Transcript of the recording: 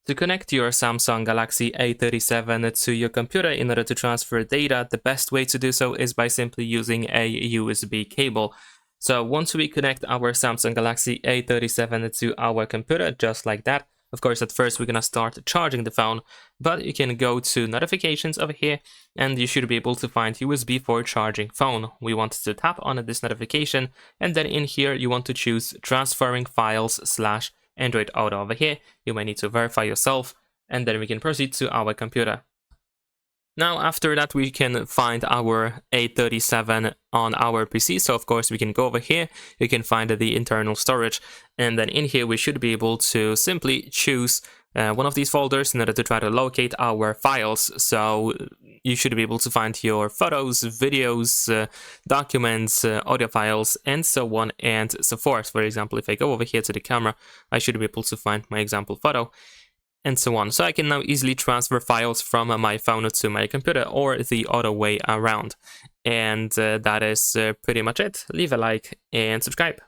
To connect your Samsung Galaxy A37 to your computer in order to transfer data, the best way to do so is by simply using a USB cable. So once we connect our Samsung Galaxy A37 to our computer, just like that, of course at first we're gonna start charging the phone, but you can go to notifications over here and you should be able to find USB for charging phone. We want to tap on this notification, and then in here you want to choose transferring files / Android Auto over here. You might need to verify yourself, and then we can proceed to our computer. Now after that we can find our A37 on our PC, so of course we can go over here, you can find the internal storage, and then in here we should be able to simply choose one of these folders in order to try to locate our files. So you should be able to find your photos, videos, documents, audio files, and so on and so forth. For example, if I go over here to the camera, I should be able to find my example photo, and so on. So I can now easily transfer files from my phone to my computer, or the other way around. And that is pretty much it. Leave a like and subscribe.